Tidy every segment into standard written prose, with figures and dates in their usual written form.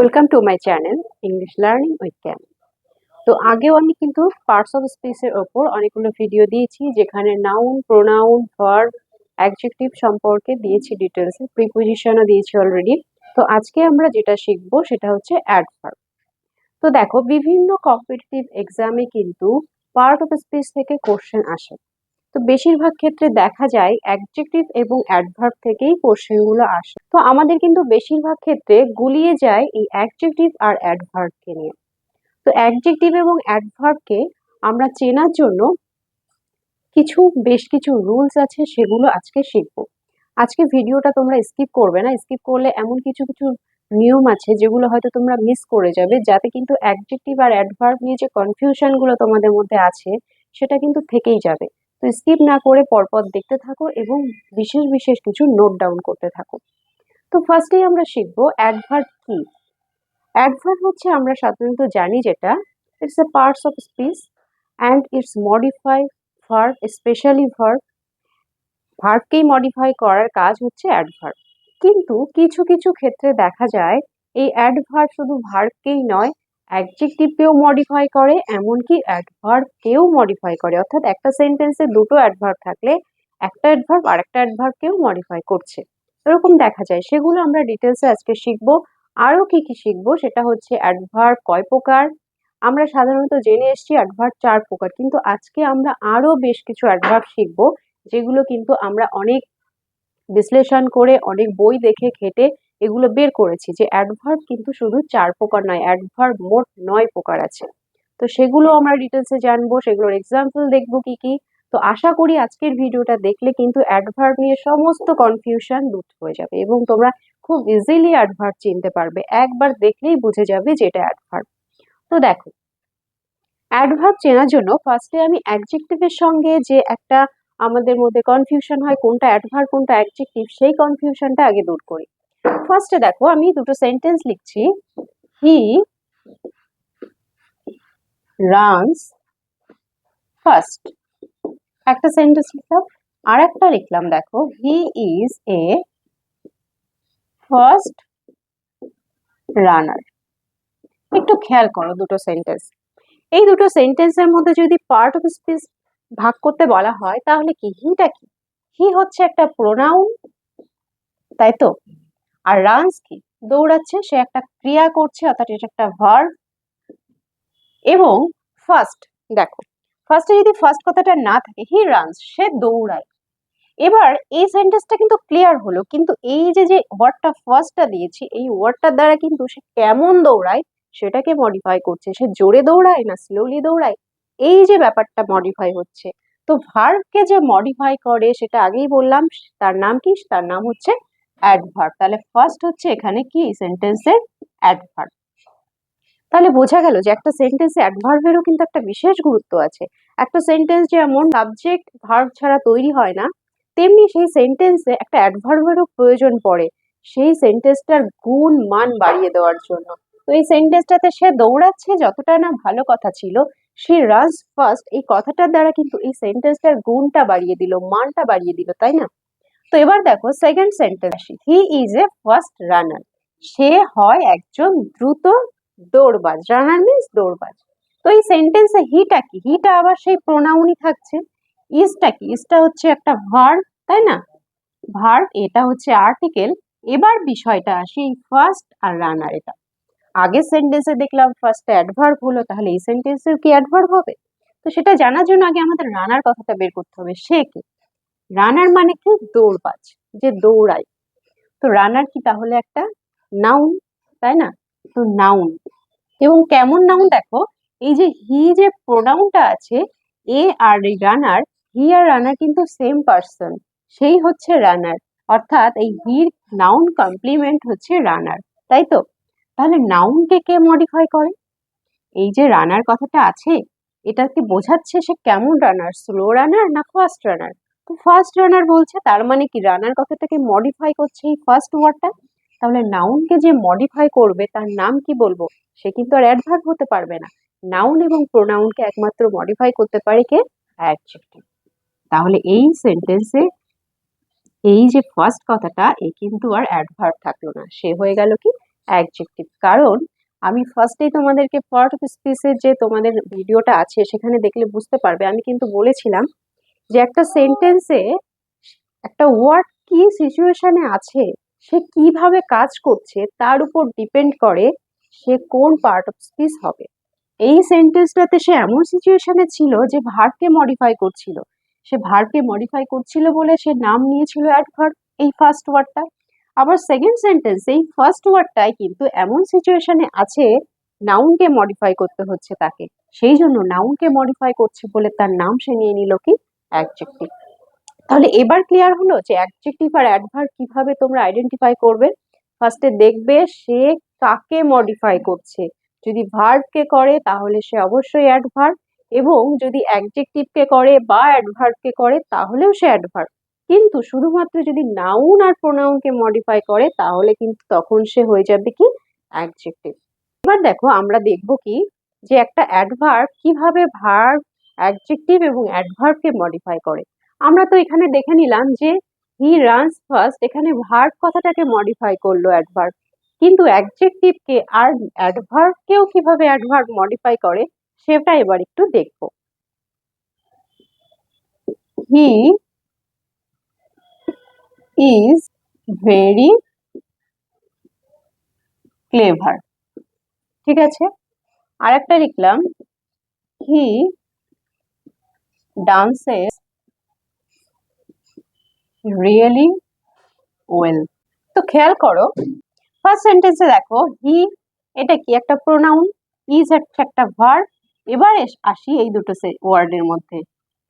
Welcome to my channel English learning with Cam. তো আগেও আমি কিন্তু পার্টস অফ স্পিচের ওপর অনেকগুলো ভিডিও দিয়েছি, যেখানে নাউন, প্রোনাউন, ভার্ব, অ্যাডজেক্টিভ সম্পর্কে দিয়েছি ডিটেলসে, প্রিপোজিশনও দিয়েছি অলরেডি। তো আজকে আমরা যেটা শিখবো সেটা হচ্ছে অ্যাডভার্ব। তো দেখো, বিভিন্ন কম্পিটিটিভ এক্সামে কিন্তু পার্ট অফ স্পিচ থেকে কোশ্চেন আসে। তো বেশিরভাগ ক্ষেত্রে দেখা যায় অ্যাডজেক্টিভ এবং অ্যাডভার্ব থেকেই কোশ্চেনগুলো আসে। তো আমাদের কিন্তু বেশিরভাগ ক্ষেত্রে গুলিয়ে যায় এই অ্যাডজেক্টিভ আর অ্যাডভার্বকে নিয়ে। তো অ্যাডজেক্টিভ এবং অ্যাডভার্বকে আমরা চেনার জন্য বেশ কিছু রুলস আছে, সেগুলো আজকে শিখবো। আজকে ভিডিওটা তোমরা স্কিপ করবে না, স্কিপ করলে এমন কিছু কিছু নিয়ম আছে যেগুলো হয়তো তোমরা মিস করে যাবে, যাতে কিন্তু অ্যাডজেক্টিভ আর অ্যাডভার্ব নিয়ে যে কনফিউশন গুলো তোমাদের মধ্যে আছে সেটা কিন্তু থেকেই যাবে। তো স্কিপ না করে পরপর দেখতে থাকো এবং বিশেষ বিশেষ কিছু নোট ডাউন করতে থাকো। তো ফার্স্টেই আমরা শিখবো অ্যাডভার্ব কি। অ্যাডভার্ব হচ্ছে, আমরা সাধারণত জানি যেটা, it's a parts of speech and it's modify verb, specially ভার্বকেই মডিফাই করার কাজ হচ্ছে অ্যাডভার্ব। কিন্তু কিছু কিছু ক্ষেত্রে দেখা যায় এই অ্যাডভার্ব শুধু ভার্বকেই নয়, অ্যাডজেক্টিভকেও মডিফাই করে, এমনকি অ্যাডভার্বকেও মডিফাই করে। অর্থাৎ একটা সেন্টেন্সে দুটো অ্যাডভার্ব থাকলে একটা অ্যাডভার্ব আরেকটা অ্যাডভার্বকেও মডিফাই করছে, এরকম দেখা যায়। সেগুলো আমরা ডিটেলসে আজকে শিখবো। আরো কি কি শিখবো সেটা হচ্ছে অ্যাডভার্ব কয় প্রকার। আমরা সাধারণত জেনে এসেছি অ্যাডভার্ব 4 প্রকার, কিন্তু আজকে আমরা আরো বেশ কিছু অ্যাডভার্ব শিখবো, যেগুলো কিন্তু আমরা অনেক বিশ্লেষণ করে, অনেক বই দেখে ঘেটে এগুলো বের করেছি যে অ্যাডভার্ব কিন্তু শুধু 4 প্রকার নয়, অ্যাডভার্ব মোট 9 প্রকার আছে। তো সেগুলো আমরা ডিটেলসে জানবো, সেগুলোর এক্সাম্পল দেখবো কি কি। তো আশা করি আজকের ভিডিওটা দেখলে কিন্তু অ্যাডভার্ব নিয়ে সমস্ত কনফিউশন দূর হয়ে যাবে এবং তোমরা খুব ইজিলি অ্যাডভার্ব চিনতে পারবে, একবার দেখলেই বুঝে যাবে যে এটা অ্যাডভার্ব। তো দেখো, অ্যাডভার্ব চেনার জন্য ফার্স্টে আমি অ্যাডজেক্টিভের সঙ্গে যে একটা আমাদের মধ্যে কনফিউশন হয় কোনটা অ্যাডভার্ব কোনটা অ্যাডজেক্টিভ, সেই কনফিউশনটা আগে দূর করি। ফার্স্টে দেখো, আমি দুটো সেন্টেন্স লিখছি। হি রানস ফার্স্ট, একটা সেন্টেন্স লিখলাম। আর একটা লিখলাম, দেখো, he is a first runner. একটু খেয়াল করো দুটো সেন্টেন্স। এই দুটো সেন্টেন্সের মধ্যে যদি পার্ট অফ স্পিচ ভাগ করতে বলা হয়, তাহলে কি হিটা কি? হি হচ্ছে একটা প্রোনাউন, তাই তো। আর রানস কি? দৌড়াচ্ছে, সে একটা ক্রিয়া করছে, অর্থাৎ এটা একটা ভার্ব। এবং ফার্স্ট, দেখো, ফার্স্টে যদি ফার্স্ট কথাটা না থাকে, হি রানস, সে দৌড়ায়। এবার এই সেন্টেন্সটা কিন্তু ক্লিয়ার হলো, কিন্তু এই যে যে ওয়ার্ডটা ফার্স্টটা দিয়েছি, এই ওয়ার্ডটার দ্বারা কিন্তু সে কেমন দৌড়ায় সেটাকে মডিফাই করছে। সে জোরে দৌড়ায় না স্লোলি দৌড়ায়, এই যে ব্যাপারটা মডিফাই হচ্ছে। তো ভার্বকে যে মডিফাই করে সেটা আগেই বললাম, তার নাম কি? তার নাম হচ্ছে অ্যাডভার্ব। তাহলে ফার্স্ট হচ্ছে এখানে কি সেন্টেন্সের অ্যাডভার্ব। তাহলে বোঝা গেল যে একটা সেন্টেন্সে অ্যাডভার্বেরও কিন্তু একটা বিশেষ গুরুত্ব আছে। একটা সেন্টেন্স যেমন সাবজেক্ট ভার্ব ছাড়া তৈরি হয় না, তেমনি সেই সেন্টেন্সে একটা অ্যাডভার্বেরও প্রয়োজন পড়ে সেই সেন্টেন্সটার গুণ মান বাড়িয়ে দেওয়ার জন্য। তো এই সেন্টেন্সটাতে সে দৌড়াচ্ছে যতটা না ভালো কথা ছিল, সে রানস ফার্স্ট এই কথাটার দ্বারা কিন্তু এই সেন্টেন্সটার গুণটা বাড়িয়ে দিল, মানটা বাড়িয়ে দিল, তাই না? তো এবার দেখো সেকেন্ড সেন্টেন্স আসি। He is a first runner, সে হয় একজন দ্রুত দৌড়বাজ। রানার মিন্স দৌড়বাজ। তো এই সেন্টেন্সে হিটা কি? হিটা আবার সেই প্রোনাউনই থাকছে। ইজটা কি? ইজটা হচ্ছে একটা ভার্ব, তাই না? ভার্ব, এটা হচ্ছে আর্টিকেল। এবার বিষয়টা আসি ফার্স্ট আর রানার। এটা আগের সেন্টেন্সে দেখলাম ফার্স্টে অ্যাডভার্ব হলো, তাহলে এই সেন্টেন্সেও কি অ্যাডভার্ব হবে? তো সেটা জানার জন্য আগে আমাদের রানার কথাটা বের করতে হবে। সে কে? রানার মানে কি? দৌড়বাজ, যে দৌড়ায়। তো রানার কি তাহলে একটা নাউন, তাই না? তো নাউন, এবং কেমন নাউন দেখো, এই যে হি যে প্রোনাউনটা আছে, এ আর রানার, হি আর রানার কিন্তু সেম পার্সন, সেই হচ্ছে রানার। অর্থাৎ এই হির নাউন কমপ্লিমেন্ট হচ্ছে রানার, তাই তো। তাহলে নাউনকে কে মডিফাই করে? এই যে রানার কথাটা আছে, এটা কি বোঝাচ্ছে সে কেমন রানার, স্লো রানার না ফাস্ট রানার? তো ফাস্ট রানার বলছে, তার মানে কি রানার কথাটাকে মডিফাই করছে এই ফার্স্ট ওয়ার্ডটা। তাহলে নাউনকে যে মডিফাই করবে তার নাম কি বলবো? সে কিন্তু আর অ্যাডভার্ব হতে পারবে না। নাউন এবং প্রোনাউনকে একমাত্র মডিফাই করতে পারে কে? অ্যাডজেক্টিভ। তাহলে এই সেন্টেন্সে এই যে ফার্স্ট কথাটা, এ কিন্তু আর অ্যাডভার্ব থাকলো না, সে হয়ে গেল কি? অ্যাডজেক্টিভ। কারণ আমি ফার্স্টেই তোমাদেরকে পার্ট অফ স্পিচের যে তোমাদের ভিডিওটা আছে সেখানে দেখলে বুঝতে পারবে, আমি কিন্তু বলেছিলাম যে একটা সেন্টেন্সে একটা ওয়ার্ড কি সিচুয়েশনে আছে, সে কিভাবে কাজ করছে তার উপর ডিপেন্ড করে সে কোন পার্ট অফ স্পিচ হবে। এই সেন্টেন্সটাতে সে এমন সিচুয়েশনে ছিল যে ভার্বকে মডিফাই করছিল, সে ভার্বকে মডিফাই করছিল বলে সে নাম নিয়েছিল অ্যাডভার্ব, এই ফার্স্ট ওয়ার্ডটা। আবার সেকেন্ড সেন্টেন্স এই ফার্স্ট ওয়ার্ডটাই কিন্তু এমন সিচুয়েশনে আছে নাউনকে মডিফাই করতে হচ্ছে তাকে, সেই জন্য নাউনকে মডিফাই করছে বলে তার নাম সে নিয়ে নিল কি অ্যাডজেক্টিভ। তাহলে এবার ক্লিয়ার হলো যে অ্যাডজেক্টিভ আর অ্যাডভার্ব কিভাবে তোমরা আইডেন্টিফাই করবে। ফার্স্টে দেখবে সে কাকে মডিফাই করছে, যদি ভার্বকে করে তাহলে সে অবশ্যই অ্যাডভার্ব, এবং যদি অ্যাডজেক্টিভকে করে বা অ্যাডভার্বকে করে তাহলেও সে অ্যাডভার্ব। কিন্তু শুধুমাত্র যদি নাউন আর প্রোনাউনকে মডিফাই করে তাহলে কিন্তু তখন সে হয়ে যাবে কি অ্যাডজেক্টিভ। এবার দেখো আমরা দেখবো কি যে একটা অ্যাডভার্ব কিভাবে ভার্ব, অ্যাডজেক্টিভ এবং অ্যাডভার্বকে মডিফাই করে। আমরা তো এখানে দেখে নিলাম যে হি রানস ফার্স্ট, এখানে ভার্ব কথাটাকে মডিফাই করলো অ্যাডভার্ব, কিন্তু অ্যাডজেক্টিভকে আর অ্যাডভার্বকেও কিভাবে অ্যাডভার্ব মডিফাই করে সেটা এবার একটু দেখবো। হি ইজ ভেরি ক্লেভার, ঠিক আছে। আর একটা লিখলাম হি ডান্সেস রিয়েলি ওয়েল। তো খেয়াল করো ফার্স্ট সেন্টেন্সে দেখো হি এটা কি একটা প্রোনাউন, ইজ একটা ভার্ব। এবার আসি এই দুটো ওয়ার্ডের মধ্যে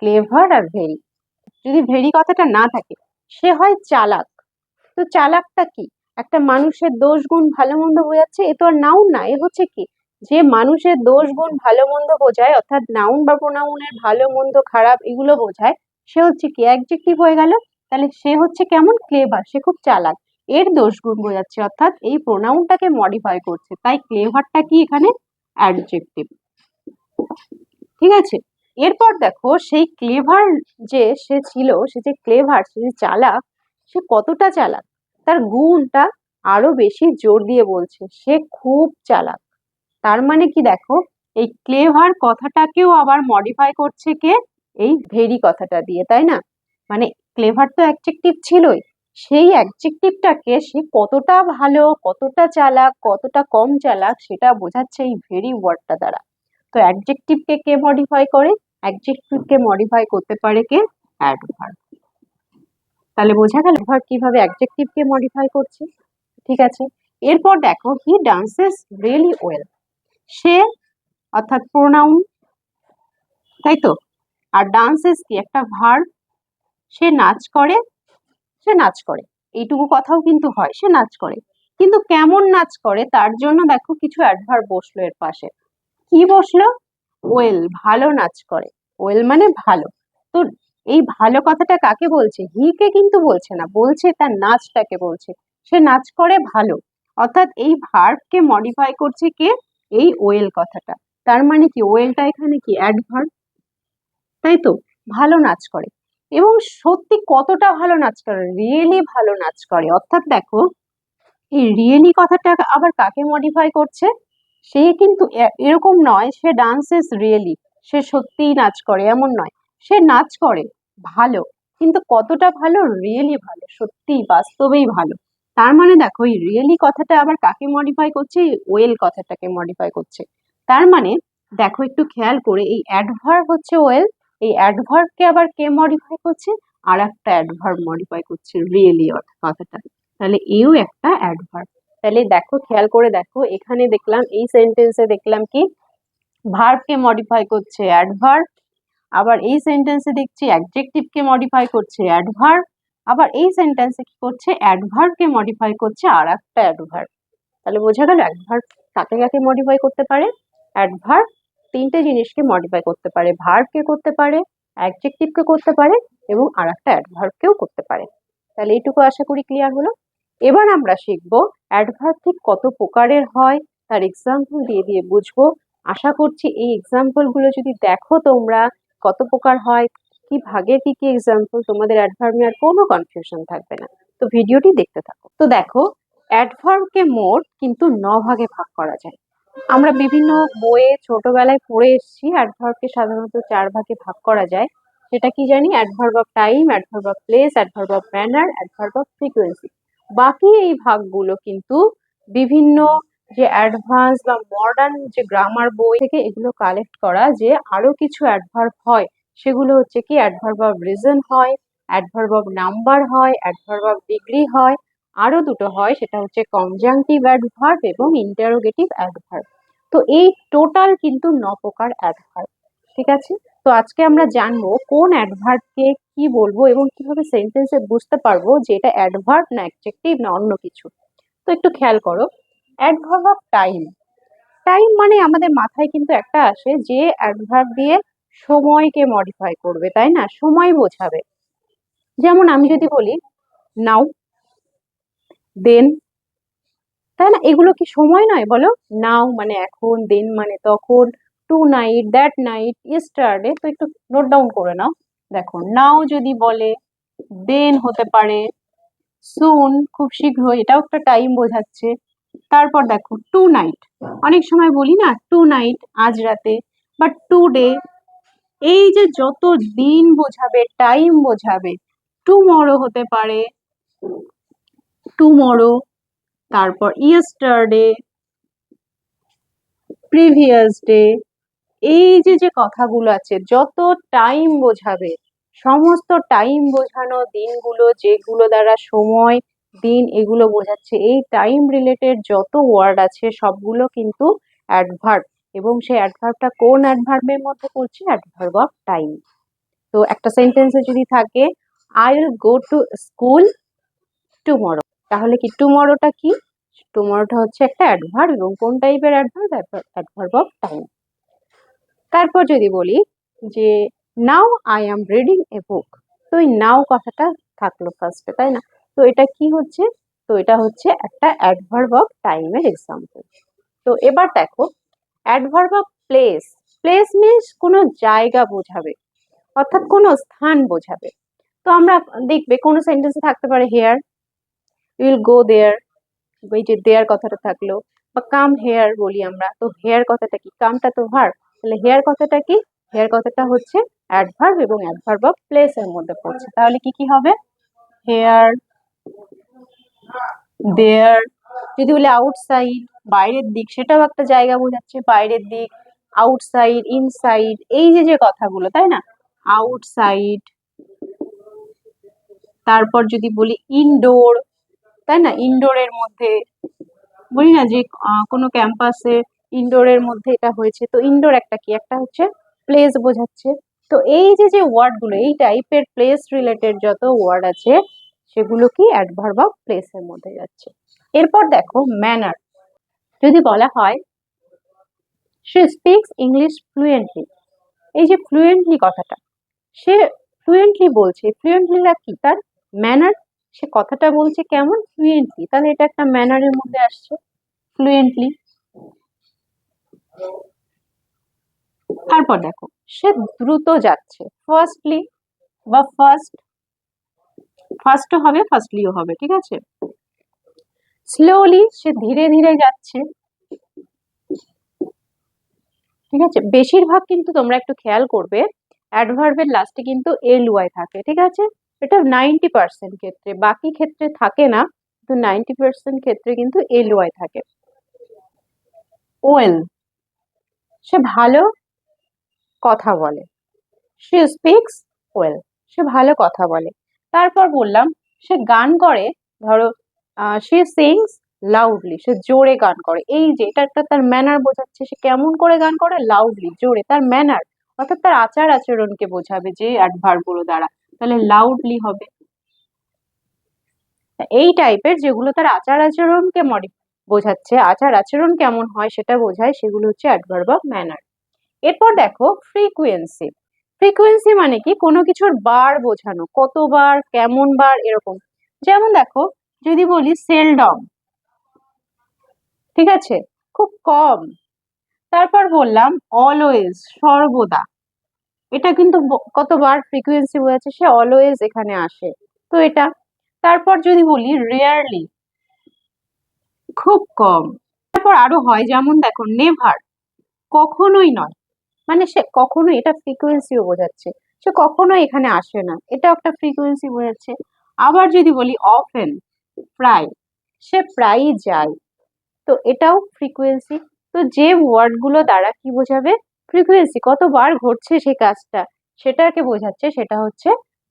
ক্লেভার আর ভেরি। যদি ভেরি কথাটা না থাকে সে হয় চালাক। তো চালাকটা কি একটা মানুষের দোষ গুণ ভালো মন্দ বোঝাচ্ছে, এ তো আর নাউন না, এ হচ্ছে কি যে মানুষের দোষ গুণ ভালো মন্দ বোঝায়, অর্থাৎ নাউন বা প্রোনাউনের ভালো মন্দ খারাপ এগুলো বোঝায়, সে হচ্ছে কি অ্যাডজেক্টিভ হয়ে গেল। তাহলে সে হচ্ছে কেমন ক্লেভার, সে খুব চালাক, এর দোষ গুণ বোঝাচ্ছে অর্থাৎ এই প্রোনাউনটাকে মডিফাই করছে, তাই ক্লেভারটা কি এখানে অ্যাডজেক্টিভ, ঠিক আছে। এরপর দেখো সেই ক্লেভার যে সে ছিল, সে যে ক্লেভার, সে যে চালাক, সে কতটা চালাক তার গুণটা আরো বেশি জোর দিয়ে বলছে, সে খুব চালাক। তার মানে কি দেখো এই ক্লেভার কথাটাকেও আবার মডিফাই করছে কে, এই ভেরি কথাটা দিয়ে, তাই না। মানে ক্লেভার তো অ্যাডজেক্টিভ ছিলই, সেই অ্যাডজেক্টিভটাকে সে কতটা ভালো, কতটা চালাক, কতটা কম চালাক সেটা বোঝাচ্ছে এই ভেরি ওয়ার্ডটা দ্বারা। তো অ্যাডজেক্টিভকে কে মডিফাই করে, অ্যাডজেক্টিভকে মডিফাই করতে পারে কে অ্যাডভার্ব। তাহলে বোঝা গেল অ্যাডভার্ব কিভাবে অ্যাডজেক্টিভকে মডিফাই করছে, ঠিক আছে। এরপর দেখো হি ডান্সেস রিয়েলি ওয়েল, সে অর্থাৎ প্রোনাউন, তাই তো। আর ডান্সেস কি একটা ভার্ব, সে নাচ করে, সে নাচ করে, এইটুকু কথাও কিন্তু হয়, সে নাচ করে, কিন্তু কেমন নাচ করে তার জন্য দেখো কিছু অ্যাডভার্ব বসলো এর পাশে। কি বসলো, ওয়েল, ভালো নাচ করে, ওয়েল মানে ভালো। তো এই ভালো কথাটা কাকে বলছে, হিকে কিন্তু বলছে না, বলছে তার নাচটাকে বলছে, সে নাচ করে ভালো, অর্থাৎ এই ভার্বকে মডিফাই করছে কে, এই ওয়েল কথাটা। তার মানে কি ওয়েলটা এখানে কি অ্যাডভার্ব, তাই তো, ভালো নাচ করে। এবং সত্যি কতটা ভালো নাচ করে, রিয়েলি ভালো নাচ করে, অর্থাৎ দেখো এই রিয়েলি কথাটা আবার কাকে মডিফাই করছে, সে কিন্তু এরকম নয় সে ডান্সেস রিয়েলি, সে সত্যিই নাচ করে এমন নয়, সে নাচ করে ভালো, কিন্তু কতটা ভালো, রিয়েলি ভালো, সত্যিই বাস্তবেই ভালো। তার মানে দেখো এই রিয়েলি কথাটা আবার কাকে মডিফাই করছে, ওয়েল কথাটাকে মডিফাই করছে। তার মানে দেখো একটু খেয়াল করে এই অ্যাডভার্ব হচ্ছে ওয়েল, এই অ্যাডভার্বকে আবার কে মডিফাই করছে, আর একটা অ্যাডভার্ব মডিফাই করছে রিয়েলি কথাটা, তাহলে এও একটা অ্যাডভার্ব। তাহলে দেখো খেয়াল করে দেখো এখানে দেখলাম এই সেন্টেন্সে দেখলাম কি ভার্বকে মডিফাই করছে অ্যাডভার্ব, আবার এই সেন্টেন্সে দেখছি অ্যাডজেক্টিভকে মডিফাই করছে অ্যাডভার্ব, আবার এই সেন্টেন্সে কি করছে অ্যাডভার্বকে মডিফাই করছে আর একটা অ্যাডভার্ব। তাহলে বোঝা গেল অ্যাডভার্ব কাকে কাকে মডিফাই করতে পারে, অ্যাডভার্ব তিনটে জিনিসকে মডিফাই করতে পারে, ভার্বকে করতে পারে, অ্যাডজেক্টিভকে করতে পারে এবং আর একটা অ্যাডভার্বকেও করতে পারে। তাহলে এইটুকু আশা করি ক্লিয়ার হলো। এবার আমরা শিখবো অ্যাডভার্ব ঠিক কত প্রকারের হয় তার এক্সাম্পল দিয়ে দিয়ে বুঝবো। আশা করছি এই এক্সাম্পল গুলো যদি দেখো তোমরা কত প্রকার হয়, কি ভাগে কি কি এক্সাম্পল, তোমাদের অ্যাডভার্ব নিয়ে আর কোনো কনফিউশন থাকবে না। তো ভিডিওটি দেখতে থাকো। তো দেখো অ্যাডভার্বকে মোট কিন্তু ৯ ভাগে ভাগ করা যায়। আমরা বিভিন্ন বইয়ে ছোটবেলায় পড়ে এসেছি অ্যাডভার্বকে সাধারণত ৪ ভাগে ভাগ করা যায়। সেটা কি জানি? Adverb of time, adverb of place, adverb of manner, adverb of frequency. বাকি এই ভাগগুলো কিন্তু বিভিন্ন যে অ্যাডভান্স বা মডার্ন যে গ্রামার বই থেকে এগুলো কালেক্ট করা, যে আরো কিছু অ্যাডভার্ব হয় সেগুলো হচ্ছে কি অ্যাডভার্ব অফ রিজন হয়, অ্যাডভার্ব অফ নাম্বার হয়, অ্যাডভার্ব অফ ডিগ্রি হয়, আরো দুটো হয়, সেটা হচ্ছে কনজাংটিভ অ্যাডভার্ব এবং ইন্টারোগেটিভ অ্যাডভার্ব। তো এই টোটাল কিন্তু ৯ প্রকার অ্যাডভার্ব। ঠিক আছে? তো আজকে আমরা জানবো কোন অ্যাডভার্বকে কি বলবো এবং কিভাবে সেন্টেন্সে বুঝতে পারবো যে এটা অ্যাডভার্ব না অ্যাডজেক্টিভ না অন্য কিছু। তো একটু খেয়াল করো, অ্যাডভার্ব অফ টাইম। টাইম মানে আমাদের মাথায় কিন্তু একটা আসে যে অ্যাডভার্ব দিয়ে সময়কে মডিফাই করবে, তাই না? সময় বোঝাবে। যেমন আমি যদি বলি নাও, দেন, তাই না? এগুলো কি সময় নয় বলো? নাও মানে এখন, দেন মানে তখন, tonight, that night, yesterday. তো একটু নোট ডাউন করে নাও। দেখো, নাও যদি বলে, দেন হতে পারে, সুন খুব শীঘ্রই, এটাও একটা টাইম বোঝাচ্ছে। তারপর দেখো টু নাইট, অনেক সময় বলি না টু নাইট আজ রাতে, বা টু ডে। এই যে যত দিন বোঝাবে, টাইম বোঝাবে, টুমরো হতে পারে, টুমরো, তারপর ইয়েস্টারডে, প্রিভিয়াস ডে। এই যে যে কথাগুলো আছে যত টাইম বোঝাবে, সমস্ত টাইম বোঝানো দিনগুলো যেগুলো দ্বারা সময়, দিন এগুলো বোঝাচ্ছে, এই টাইম রিলেটেড যত ওয়ার্ড আছে সবগুলো কিন্তু অ্যাডভার্ব। এবং সেই অ্যাডভার্বটা কোন অ্যাডভার্বের মধ্যে পড়ছে? Adverb of time. তো একটা সেন্টেন্সে যদি থাকে I will go to school tomorrow, তাহলে কি টুমরোটা কি? টুমরোটা হচ্ছে একটা অ্যাডভার্ব এবং কোন টাইপের অ্যাডভার্ব? Adverb of time. তারপর যদি বলি যে now I am reading a বুক, তো এই নাও কথাটা থাকলো ফার্স্টে, তাই না? তো এটা কি হচ্ছে? তো এটা হচ্ছে একটা অ্যাডভার্ব অফ টাইমের এক্সাম্পল। তো এবার দেখো adverb of place. Place means কোনো জায়গা বোঝাবে, অর্থাৎ কোনো স্থান বোঝাবে। তো আমরা দেখবে কোনো সেন্টেন্সে থাকতে পারে হেয়ার, উইল গো দেয়ার, ওই যে দেয়ার কথাটা থাকলো, বা কাম হেয়ার বলি আমরা। তো হেয়ার কথাটা কি? কামটা তো ভার্ব, তাহলে হেয়ার কথাটা কি? হেয়ার কথাটা হচ্ছে অ্যাডভার্ব এবং অ্যাডভার্ব অফ প্লেস এর মধ্যে পড়ছে। তাহলে কি কি হবে? হেয়ার, দেয়ার। যদি বলে আউটসাইড, বাইরের দিক, সেটাও একটা জায়গা বোঝাচ্ছে, বাইরের দিক। আউটসাইড, ইনসাইড, এই যে যে কথাগুলো, তাই না? আউটসাইড। তারপর যদি বলি ইনডোর, তাই না? ইনডোরের মধ্যে বলি না যে কোনো ক্যাম্পাসে ইনডোরের মধ্যে এটা হয়েছে, তো ইনডোর একটা কি? একটা হচ্ছে প্লেস বোঝাচ্ছে। তো এই যে যে ওয়ার্ড গুলো, এই টাইপের প্লেস রিলেটেড যত ওয়ার্ড আছে সেগুলো কি অ্যাডভার্ব অফ প্লেস এর মধ্যে যাচ্ছে। এরপর দেখো ম্যানার। যদি বলা হয় সে স্পিক্স ইংলিশ ফ্লুয়েন্টলি, এই যে ফ্লুয়েন্টলি কথাটা, সে ফ্লুয়েন্টলি বলছে, ফ্লুয়েন্টলিটা কি? তার ম্যানার। সে কথাটা বলছে কেমন? ফ্লুয়েন্টলি, তাহলে এটা একটা ম্যানারের মধ্যে আসছে, ফ্লুয়েন্টলি। তারপর দেখো সে দ্রুত যাচ্ছে, ফার্স্টলি বা ফার্স্ট, ফার্স্টও হবে ফার্স্টলিও হবে, ঠিক আছে? স্লোলি, সে ধীরে ধীরে যাচ্ছে, ঠিক আছে? বেশিরভাগ কিন্তু তোমরা একটু খেয়াল করবে অ্যাডভার্বের লাস্টে কিন্তু এল ওয়াই থাকে, ঠিক আছে? এটা 90% ক্ষেত্রে, বাকি ক্ষেত্রে থাকে না, কিন্তু 90% ক্ষেত্রে কিন্তু এল ওয়াই থাকে। ওয়েল, সে ভালো কথা বলে, সে স্পিক্স ওয়েল, সে ভালো কথা বলে। তারপর বললাম সে গান করে, ধরো সে সিংস লাউডলি, সে জোরে গান করে। এই যে এটা একটা তার ম্যানার বোঝাচ্ছে, সে কেমন করে গান করে? লাউডলি, জোরে, তার ম্যানার, অর্থাৎ তার আচার আচরণকে বোঝাবে যে অ্যাডভার্ব গুলো দ্বারা, তাহলে লাউডলি হবে। এই টাইপের যেগুলো তার আচার আচরণকে বোঝাচ্ছে, আচার আচরণ কেমন হয় সেটা বোঝায়, সেগুলো হচ্ছে অ্যাডভার্ব অফ ম্যানার। এরপর দেখো ফ্রিকুয়েন্সি। ফ্রিকুয়েন্সি মানে কি? কোনো কিছুর বার বোঝানো, কতবার, কেমন বার, এরকম। যেমন দেখো যদি বলি সেলডম, ঠিক আছে, খুব কম। তারপর বললাম অলওয়েজ, সর্বদা, এটা কিন্তু কতবার ফ্রিকুয়েন্সি বোঝাচ্ছে, সে অলওয়েজ এখানে আসে, তো এটা। তারপর যদি বলি রেয়ারলি, খুব কম। তারপর আরো হয়, যেমন দেখো নেভার, কখনোই নয়, মানে সে কখনোই, এটা ফ্রিকোয়েন্সিও বোঝাচ্ছে, সে কখনোই এখানে আসে না, এটা একটা ফ্রিকোয়েন্সি বোঝাচ্ছে। আবার যদি বলি অফেন, প্রায়, সে প্রায়ই যায়, তো এটাও ফ্রিকোয়েন্সি। তো যে ওয়ার্ড গুলো দ্বারা কি বোঝাবে, ফ্রিকোয়েন্সি, কতবার ঘটছে সেই কাজটা সেটাকে বোঝাচ্ছে, সেটা হচ্ছে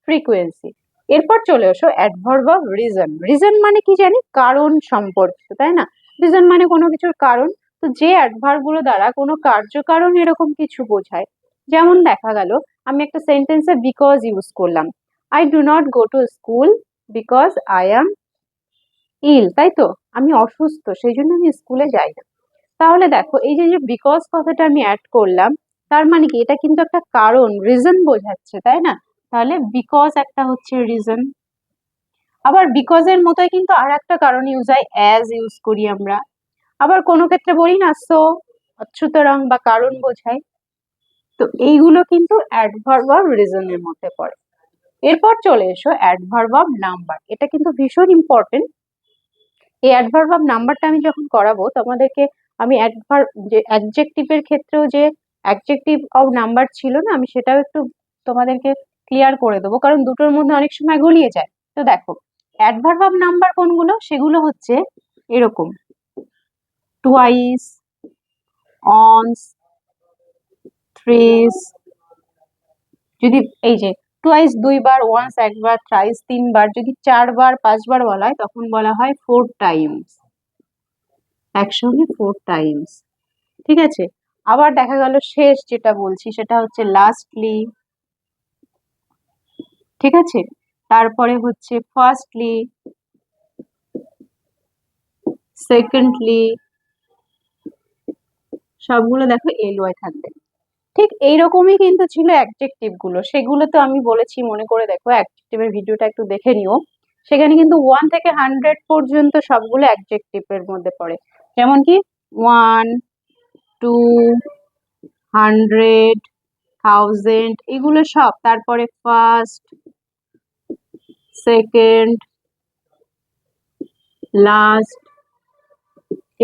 ফ্রিকোয়েন্সি। এরপর চলে এসো অ্যাডভার্ব অফ রিজন। রিজন মানে কি জানি, কারণ সম্পর্কিত, তাই না? রিজন মানে কোনো কিছুর কারণ। তো যে অ্যাডভার্ব গুলো দ্বারা কোনো কার্যকারণ এরকম কিছু বোঝায়, যেমন দেখা গেল আমি একটা সেন্টেন্সে বিকজ ইউজ করলাম, I do not go to school because I am ill, তাই তো, আমি অসুস্থ সেই জন্য আমি স্কুলে যাই না। তাহলে দেখো এই যে যে বিকজ কথাটা আমি অ্যাড করলাম, তার মানে কি, এটা কিন্তু একটা কারণ, রিজন বোঝাচ্ছে, তাই না? তাহলে বিকজ একটা হচ্ছে রিজন। আবার বিকজ এর মতোই কিন্তু আর একটা কারণ ইউজ হয়, অ্যাজ ইউজ করি আমরা। আবার কোনো ক্ষেত্রে বলি না সো, সুতরাং, বা কারণ বোঝায়। তো এইগুলো কিন্তু অ্যাডভার্ব অফ রিজন এর মধ্যে পড়ে। এরপর চলে এসো অ্যাডভার্ব অফ নাম্বার, এটা কিন্তু ভীষণ ইম্পর্টেন্ট। এই অ্যাডভার্ব অফ নাম্বারটা আমি যখন করাবো তোমাদেরকে, আমি অ্যাডভার্ব যে অ্যাডজেক্টিভের ক্ষেত্রেও যে অ্যাডজেক্টিভ অফ নাম্বার ছিল না, আমি সেটাও একটু তোমাদেরকে ক্লিয়ার করে দেবো, কারণ দুটোর মধ্যে অনেক সময় গুলিয়ে যায়। তো দেখো অ্যাডভার্ব অফ নাম্বার কোনগুলো, সেগুলো হচ্ছে এরকম, টুয়াইস, অনস, থ্রিস। যদি এই যে টুয়াইস দুইবার, ওয়ান্স একবার, থ্রাইস তিনবার, যদি চারবার পাঁচবার বলা হয় তখন বলা হয় ফোর টাইমস, একসঙ্গে ফোর টাইমস। ঠিক আছে। আবার দেখা গেল শেষ যেটা বলছি সেটা হচ্ছে লাস্টলি, ঠিক আছে। তারপরে হচ্ছে ফার্স্টলি, সেকেন্ডলি, সবগুলো দেখো এলওয়াই থাকবে। ঠিক এইরকমই কিন্তু ছিল অ্যাডজেক্টিভ গুলো, সেগুলো তো আমি বলেছি, মনে করে দেখো, অ্যাডজেক্টিভের ভিডিওটা একটু দেখে নিও। সেখানে কিন্তু 1 থেকে 100 পর্যন্ত সবগুলো অ্যাডজেক্টিভ এর মধ্যে পড়ে, যেমন কি 1, 2, 100, 1000, এগুলো সব। তারপরে ফার্স্ট, সেকেন্ড, লাস্ট।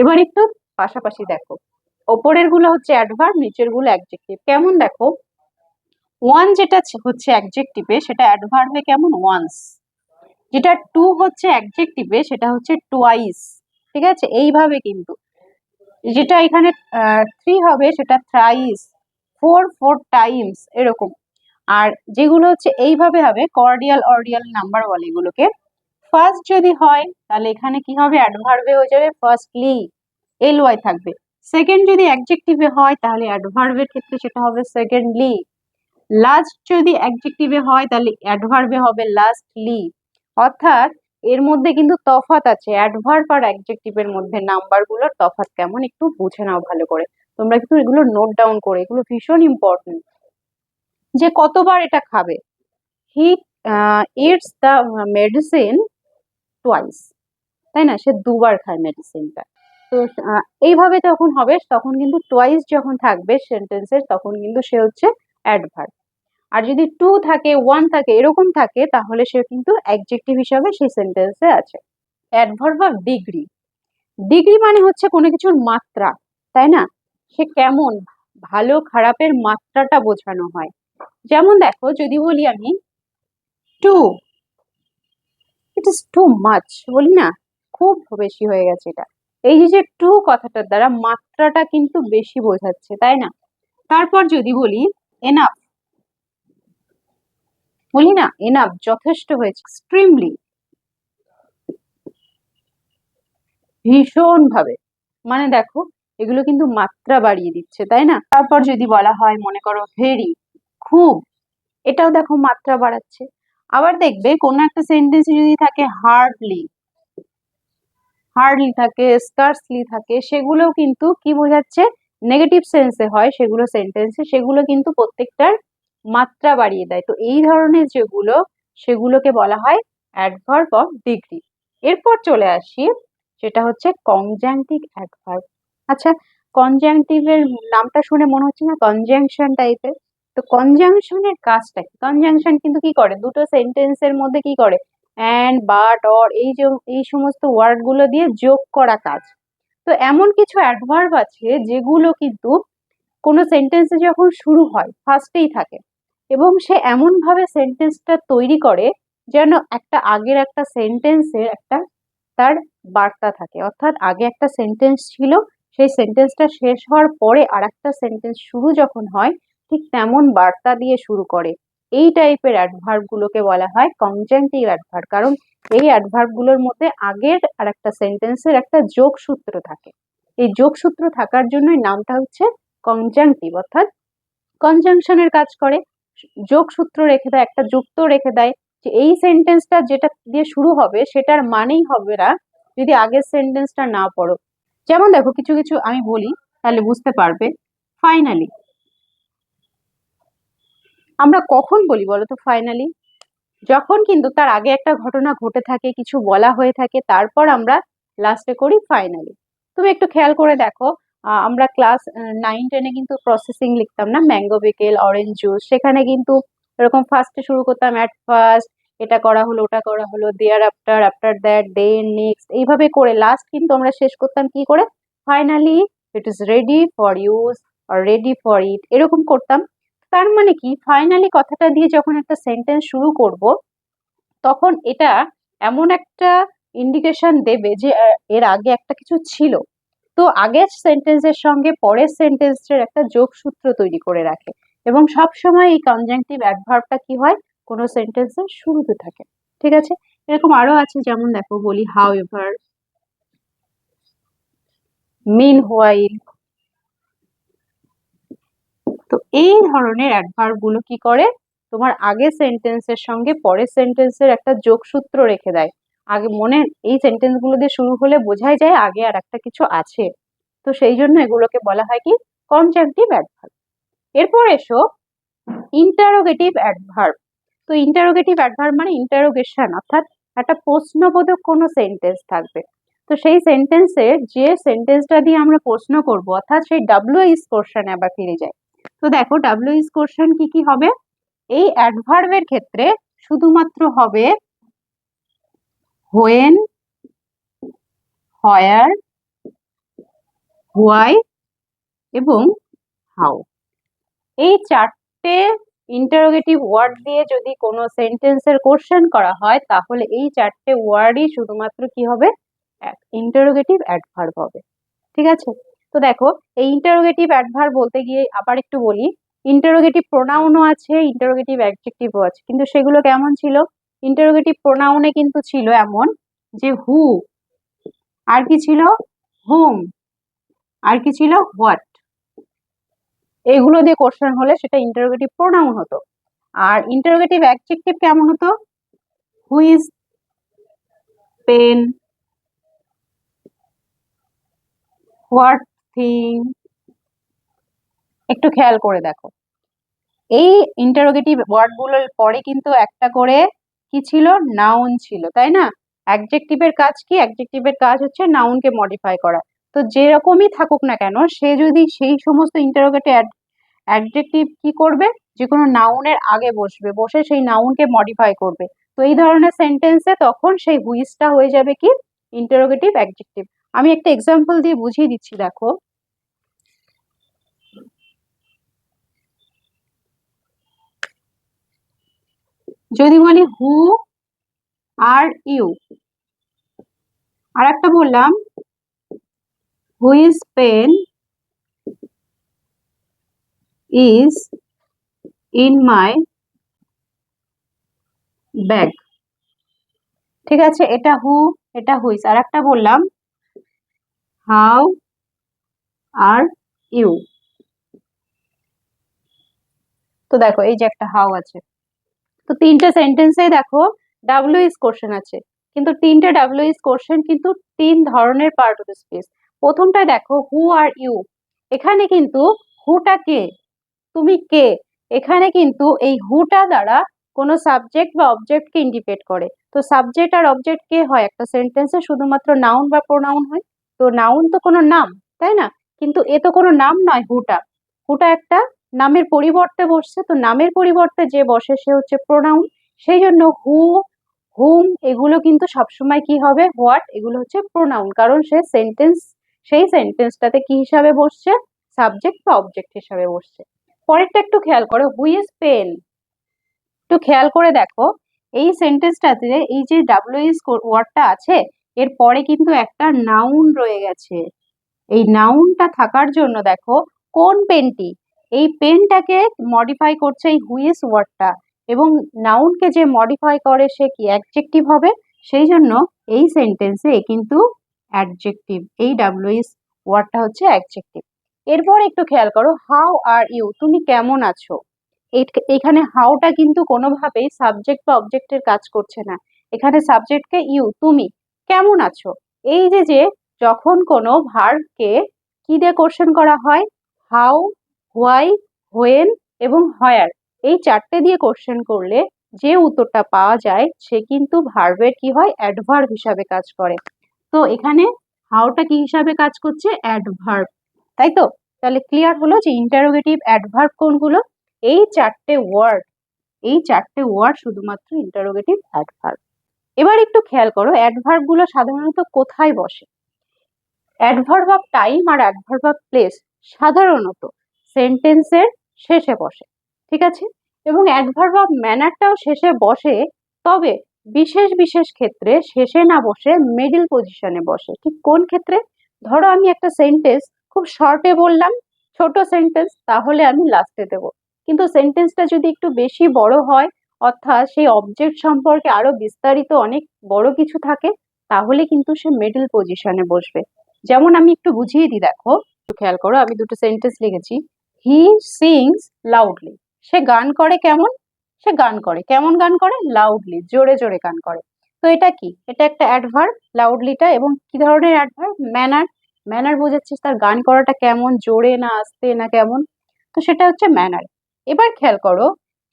এবার একটু পাশাপাশি দেখো, ওপরের গুলো হচ্ছে অ্যাডভার্ব, নিচের গুলো অ্যাডজেক্টিভ। কেমন দেখো, ওয়ান যেটা হচ্ছে অ্যাডজেক্টিভে সেটা অ্যাডভার্বে কেমন, ওয়ান্স। যেটা টু হচ্ছে অ্যাডজেক্টিভে সেটা হচ্ছে টুয়াইস। ঠিক আছে, এইভাবে কিন্তু যেটা এখানে থ্রি হবে সেটা থ্রাইস, ফোর, ফোর টাইমস, এরকম। আর যেগুলো হচ্ছে এইভাবে হবে, কর্ডিয়াল অর্ডিয়াল নাম্বার বলে এগুলোকে। ফার্স্ট যদি হয় তাহলে এখানে কি হবে, অ্যাডভার্বে হয়ে যাবে ফার্স্টলি, এলওয়াই থাকবে। সেকেন্ড যদি অ্যাডজেক্টিভে হয় তাহলে অ্যাডভার্বের ক্ষেত্রে সেটা হবে সেকেন্ডলি। লাস্ট যদি অ্যাডজেক্টিভে হয় তাহলে অ্যাডভার্বে হবে লাস্টলি। অর্থাৎ এর মধ্যে কিন্তু তফাৎ আছে, অ্যাডভার্ব আর অ্যাডজেক্টিভের মধ্যে নাম্বার গুলোর তফাৎ কেমন একটু বুঝে নাও ভালো করে। তোমরা কিন্তু এগুলো নোট ডাউন করে, এগুলো ভীষণ ইম্পর্টেন্ট। যে কতবার এটা খাবে, he eats the medicine twice, তাই না, সে দুবার খায় মেডিসিনটা। তো এইভাবে যখন হবে তখন কিন্তু টুয়াইস যখন থাকবে সেন্টেন্সের, তখন কিন্তু সে হচ্ছে অ্যাডভার্ব। আর যদি টু থাকে, ওয়ান থাকে, এরকম থাকে, তাহলে সে কিন্তু অ্যাডজেক্টিভ হিসাবে সেই সেন্টেন্সে আছে। অ্যাডভার্ব অফ ডিগ্রি, ডিগ্রি মানে হচ্ছে কোনো কিছুর মাত্রা, তাই না, সে কেমন, ভালো খারাপের মাত্রাটা বোঝানো হয়। যেমন দেখো যদি বলি আমি too, it is too much, বলি না, খুব বেশি হয়ে গেছে এটা। এই যে টু কথাটার দ্বারা মাত্রাটা কিন্তু বেশি বোঝাচ্ছে, তাই না। তারপর যদি বলি এনাফ, বলি না এনাফ, যথেষ্ট হয়েছে। এক্সট্রিমলি, ভীষণ ভাবে, মানে দেখো এগুলো কিন্তু মাত্রা বাড়িয়ে দিচ্ছে, তাই না। তারপর যদি বলা হয় মনে করো ভেরি, খুব, এটাও দেখো মাত্রা বাড়াচ্ছে। আবার দেখবে কোনো একটা সেন্টেন্সে যদি থাকে হার্ডলি, হার্ডলি থাকে, স্কার্সলি থাকে, সেগুলোও কিন্তু কি বোঝাচ্ছে, নেগেটিভ সেন্সে হয় সেগুলো সেন্টেন্সে, সেগুলো কিন্তু প্রত্যেকটার মাত্রা বাড়িয়ে দেয়। তো এই ধরনের যেগুলো, সেগুলোকে বলা হয় অ্যাডভার্ব অফ ডিগ্রি। এরপর চলে আসি, সেটা হচ্ছে কনজাংটিভ অ্যাডভার্ব। আচ্ছা, কনজাংটিভের নামটা শুনে মনে হচ্ছে না কনজাংশন টাইপের। তো কনজাংশনের কাজটা কি, কনজাংশন কিন্তু কি করে, দুটো সেন্টেন্সের মধ্যে কি করে, অ্যান্ড, বাট, অর এই সমস্ত ওয়ার্ডগুলো দিয়ে যোগ করা কাজ। তো এমন কিছু অ্যাডভার্ব আছে যেগুলো কিন্তু কোনো সেন্টেন্সে যখন শুরু হয় ফার্স্টেই থাকে, এবং সে এমন ভাবে সেন্টেন্সটা তৈরি করে যেন একটা আগের একটা সেন্টেন্সের একটা তার বার্তা থাকে। অর্থাৎ আগে একটা সেন্টেন্স ছিল, সেই সেন্টেন্সটা শেষ হওয়ার পরে আর একটা সেন্টেন্স শুরু যখন হয় ঠিক তেমন বার্তা দিয়ে শুরু করে। এই টাইপের অ্যাডভার্ব গুলোকে বলা হয় কনজাংটিভ অ্যাডভার্ব, কারণ এই অ্যাডভার্ব গুলোর মধ্যে আগের আর একটা সেন্টেন্সের একটা যোগসূত্র থাকে। এই যোগসূত্র থাকার জন্যই নামটা হচ্ছে কনজাংটিভ, অর্থাৎ কনজাংশনের কাজ করে, যোগসূত্র রেখে দেয়, একটা যুক্ত রেখে দেয় যে এই সেন্টেন্সটা যেটা দিয়ে শুরু হবে সেটার মানেই হবে না যদি আগের সেন্টেন্সটা না পড়ো। যেমন দেখো, কিছু কিছু আমি বলি তাহলে বুঝতে পারবে। ফাইনালি, আমরা কখন বলি বলো তো ফাইনালি? যখন কিন্তু তার আগে একটা ঘটনা ঘটে থাকে, কিছু বলা হয়ে থাকে, তারপর আমরা লাস্টে করি ফাইনালি। তুমি একটু খেয়াল করে দেখো, আমরা ক্লাস 9-10-এ কিন্তু প্রসেসিং লিখতাম না, ম্যাঙ্গো বিকেল, অরেঞ্জ জুস, সেখানে কিন্তু এরকম ফার্স্টে শুরু করতাম অ্যাট ফার্স্ট, এটা করা হলো, ওটা করা হলো, thereafter, after that, then, next, এইভাবে করে লাস্ট কিন্তু আমরা শেষ করতাম কি করে? Finally it is ready for use আর রেডি ফর ইট, এরকম করতাম। তার মানে কি, ফাইনালি কথাটা দিয়ে যখন একটা সেন্টেন্স শুরু করব তখন এটা এমন একটা ইন্ডিকেশন দেবে যে এর আগে একটা কিছু ছিল। তো আগের সেন্টেন্সের সঙ্গে পরের সেন্টেন্সের একটা যোগসূত্র তৈরি করে রাখে, এবং সব সময় এই কনজাংটিভ অ্যাডভার্বটা কি হয়, কোনো সেন্টেন্সের শুরুতে থাকে। ঠিক আছে, এরকম আরো আছে, যেমন দেখো বলি হাউ এভার, মিন হোয়াইল। তো এই ধরনের অ্যাডভার্ব গুলো কি করে, তোমার আগের সেন্টেন্সের সঙ্গে পরের সেন্টেন্সের একটা যোগসূত্র রেখে দেয়। আগে মনে, এই সেন্টেন্স গুলো দিয়ে শুরু হলে বোঝাই যায় আগে আর একটা কিছু আছে। তো সেই জন্য এগুলোকে বলা হয় কি, কনজাংটিভ অ্যাডভার্ব। এরপর এসো ইন্টারোগেটিভ অ্যাডভার্ব। তো ইন্টারোগেটিভ অ্যাডভার্ব মানে ইন্টারোগেশন, অর্থাৎ একটা প্রশ্নবোধক কোনো সেন্টেন্স থাকবে। তো সেই সেন্টেন্সে যে সেন্টেন্সটা দিয়ে আমরা প্রশ্ন করব, অর্থাৎ সেই ডাব্লিউএইচ কোশ্চেনে আবার ফিরে যায়। তো দেখো ডাব্লিউএইচ কোশ্চেন কি কি হবে, এই অ্যাডভার্বের ক্ষেত্রে শুধুমাত্র হবে হোয়েন, হোয়ার, হোয়াই এবং হাউ। এই চারটে ইন্টারোগেটিভ ওয়ার্ড দিয়ে যদি কোনো সেন্টেন্সের কোশ্চেন করা হয় তাহলে এই চারটে ওয়ার্ডই শুধুমাত্র কি হবে, ইন্টারোগেটিভ অ্যাডভার্ব হবে। ঠিক আছে, তো দেখো এই ইন্টারোগেটিভ অ্যাডভার্ব বলতে গিয়ে আবার একটু বলি, ইন্টারোগেটিভ প্রোনাউনও আছে, ইন্টারোগেটিভ অ্যাডজেক্টিভও আছে, কিন্তু সেগুলো কেমন ছিল? ইন্টারোগেটিভ প্রোনাউনে কিন্তু ছিল এমন যে হু, আর কি ছিল হোম, আর কি ছিল হোয়াট, এগুলো দিয়ে কোশ্চেন হলে সেটা ইন্টারোগেটিভ প্রোনাউন হতো। আর ইন্টারোগেটিভ অ্যাডজেক্টিভ কেমন হতো? Who is pen, what thing. একটু খেয়াল করে দেখো, এই ইন্টারোগেটিভ ওয়ার্ড গুলোর পরে কিন্তু একটা করে কি ছিল, নাউন ছিল, তাই না? অ্যাডজেক্টিভের কাজ কি, অ্যাডজেক্টিভের কাজ হচ্ছে নাউনকে মডিফাই করা। তো যেরকমই থাকুক না কেন, সে যদি সেই সমস্ত ইন্টারোগেটিভ অ্যাডজেক্টিভ কি করবে, যে কোনো নাউনের আগে বসবে, বসে সেই নাউনকে মডিফাই করবে। তো এই ধরনের সেন্টেন্সে তখন সেই হুইজটা হয়ে যাবে কি, ইন্টারোগেটিভ অ্যাডজেক্টিভ। আমি একটা এক্সাম্পল দিয়ে বুঝিয়ে দিচ্ছি, দেখো যদি বলি হু আর ইউ, আর একটা বললাম whose pen is in my bag. ঠিক আছে, এটা হু, এটা হুইজ। আর একটা বললাম হাউ আর ইউ। তো দেখো এই যে একটা হাউ আছে, তো তিনটে সেন্টেন্সে দেখো ডাব্লিউএইচ কোশ্চেন আছে, কিন্তু তিনটে ডাব্লিউএইচ কোশ্চেন কিন্তু তিন ধরনের পার্ট অফ স্পিচ। প্রথমটায় দেখো হু আর ইউ, এখানে কিন্তু হুটা কে, তুমি কে, এখানে কিন্তু এই হুটা দ্বারা কোনো সাবজেক্ট বা অবজেক্টকে ইন্ডিকেট করে। তো সাবজেক্ট আর অবজেক্ট কে হয় একটা সেন্টেন্সে, শুধুমাত্র নাউন বা প্রোনাউন হয়। তো নাউন তো কোনো নাম, তাই না? কিন্তু এ তো কোনো নাম নয়, হুটা, হুটা একটা নামের পরিবর্তে বসছে, তো নামের পরিবর্তে যে বসে সে হচ্ছে প্রোনাউন। সেই জন্য হু, হুম এগুলো কিন্তু সবসময় কি হবে, হোয়াট এগুলো হচ্ছে প্রোনাউন, কারণ সেই সেন্টেন্সটাতে কি হিসাবে বসছে, সাবজেক্ট বা অবজেক্ট হিসাবে বসছে। পরেরটা একটু খেয়াল করো, হুই ইজ পেন। একটু খেয়াল করে দেখো, এই সেন্টেন্সটাতে এই যে ডাব্লিউএস ওয়ার্ডটা আছে, এর পরে কিন্তু একটা নাউন রয়ে গেছে। এই নাউনটা থাকার জন্য দেখো কোন পেনটি, এই পেনটাকে মডিফাই করছে এই হুইস ওয়ার্ডটা, এবং নাউনকে যে মডিফাই করে সে কি অ্যাডজেক্টিভ হবে, সেই জন্য এই সেন্টেন্সে কিন্তু অ্যাডজেক্টিভ, এই ডাব্লিউএস ওয়ার্ডটা হচ্ছে অ্যাডজেক্টিভ। এরপর একটু খেয়াল করো, হাউ আর ইউ, তুমি কেমন আছো। এখানে হাউটা কিন্তু কোনোভাবেই সাবজেক্ট বা অবজেক্টের কাজ করছে না, এখানে সাবজেক্টকে ইউ, তুমি কেমন আছো। এই যে যখন কোনো ভার্বকে কি দিয়ে কোশ্চেন করা হয়, হাউ, হোয়াই, হোয়েন এবং হোয়ার, এই চারটে দিয়ে কোশ্চেন করলে যে উত্তরটা পাওয়া যায় সে কিন্তু ভার্বের কি হয়, অ্যাডভার্ব হিসাবে কাজ করে। তো এখানে হাউটা কি হিসাবে কাজ করছে, অ্যাডভার্ব, তাই তো। তাহলে ক্লিয়ার হলো যে ইন্টারোগেটিভ অ্যাডভার্ব কোনগুলো, এই চারটে ওয়ার্ড, এই চারটে ওয়ার্ড শুধুমাত্র ইন্টারোগেটিভ অ্যাডভার্ব। এবার একটু খেয়াল করো অ্যাডভার্ব গুলো সাধারণত কোথায় বসে। অ্যাডভার্ব অফ টাইম আর অ্যাডভার্ব অফ প্লেস সাধারণত সেন্টেন্সের শেষে বসে, ঠিক আছে, এবং অ্যাডভার্ব অফ ম্যানারটাও শেষে বসে, তবে বিশেষ বিশেষ ক্ষেত্রে শেষে না বসে মিডল পজিশনে বসে। ঠিক কোন ক্ষেত্রে, ধরো আমি একটা সেন্টেন্স খুব শর্টে বললাম, ছোট সেন্টেন্স, তাহলে আমি লাস্টে দেবো, কিন্তু সেন্টেন্সটা যদি একটু বেশি বড় হয়, অর্থাৎ সেই অবজেক্ট সম্পর্কে আরো বিস্তারিত অনেক বড় কিছু থাকে, তাহলে কিন্তু সে মিডল পজিশনে বসবে। যেমন আমি একটু বুঝিয়ে দিই, দেখো একটু খেয়াল করো, আমি দুটো সেন্টেন্স লিখেছি, হি সিংস লাউডলি, সে গান করে কেমন, সে গান করে কেমন, গান করে লাউডলি, জোরে জোরে গান করে। তো এটা কি, এটা একটা অ্যাডভার্ব লাউডলিটা, এবং কি ধরনের অ্যাডভার্ব, ম্যানার, ম্যানার বোঝাচ্ছিস তার গান করাটা কেমন, জোরে না আস্তে না কেমন, তো সেটা হচ্ছে ম্যানার। এবার খেয়াল করো,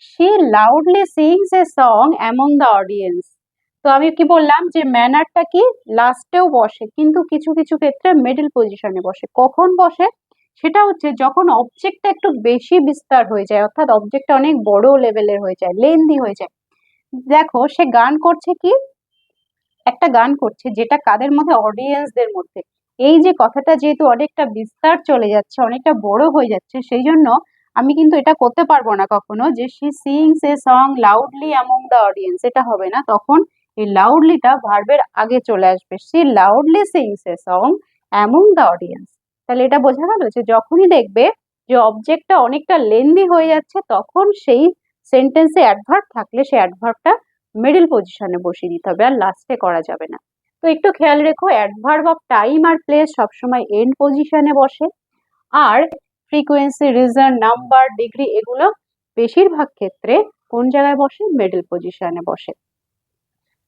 she loudly sings a song among the audience, তো আমি কি বললাম যে ম্যানারটা কি লাস্টেও বসে, কিন্তু কিছু কিছু ক্ষেত্রে মিডল পজিশনে বসে। কখন বসে, সেটা হচ্ছে যখন অবজেক্টটা একটু বেশি বিস্তার হয়ে যায়, অর্থাৎ অবজেক্টটা অনেক বড় লেভেলের হয়ে যায়, লেন্দি হয়ে যায়। দেখো সে গান করছে কি, একটা গান করছে যেটা কাদের মধ্যে, অডিয়েন্সদের মধ্যে। এই যে কথাটা যেহেতু অনেকটা বিস্তার চলে যাচ্ছে, অনেকটা বড় হয়ে যাচ্ছে, সেই জন্য আমি কিন্তু এটা করতে পারবো না কখনো যে she sings a song loudly among the audience, এটা হবে না, তখন এই লাউডলিটা ভার্বের আগে চলে আসবে, she loudly sings a song among the audience. তাহলে এটা বোঝা গেল যে যখনই দেখবে যে অবজেক্টটা অনেকটা লেন্দি হয়ে যাচ্ছে, তখন সেই সেন্টেন্সে অ্যাডভার্ব থাকলে সেই অ্যাডভার্বটা মিডল পজিশনে বসিয়ে দিতে হবে, আর লাস্টে করা যাবে না। তো একটু খেয়াল রেখো, অ্যাডভার্ব অফ টাইম আর প্লেস সবসময় এন্ড পজিশনে বসে, আর ফ্রিকোয়েন্সি, রিজন, নাম্বার, ডিগ্রি এগুলো বেশিরভাগ ক্ষেত্রে কোন জায়গায় বসে, মিডল পজিশনে বসে।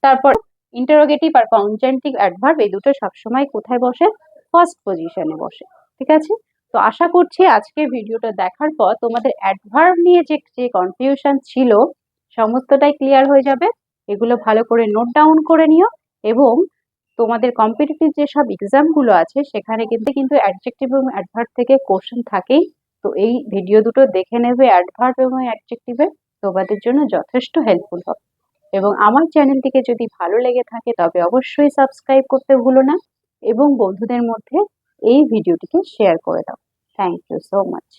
তারপর ইন্টারোগেটিভ আর কনজাংটিভ অ্যাডভার্ব এই দুটো সবসময় কোথায় বসে, ফার্স্ট পজিশনে বসে, ঠিক আছে। তো আশা করছি আজকের ভিডিওটা দেখার পর তোমাদের অ্যাডভার্ব নিয়ে যে যে কনফিউশন ছিল সমস্তটাই ক্লিয়ার হয়ে যাবে। এগুলো ভালো করে নোট ডাউন করে নিও, এবং তোমাদের কম্পিটিটিভ যেসব এক্সাম গুলো আছে সেখানে কিন্তু কিন্তু অ্যাডজেক্টিভ এবং অ্যাডভার্ব থেকে কোশ্চেন থাকেই। তো এই ভিডিও দুটো দেখে নেবে, অ্যাডভার্ব এবং অ্যাডজেক্টিভের, তোমাদের জন্য যথেষ্ট হেল্পফুল হবে। এবং আমার চ্যানেলটিকে যদি ভালো লেগে থাকে তবে অবশ্যই সাবস্ক্রাইব করতে ভুলো না, এবং বন্ধুদের মধ্যে এই ভিডিওটিকে শেয়ার করে দাও। Thank you so much.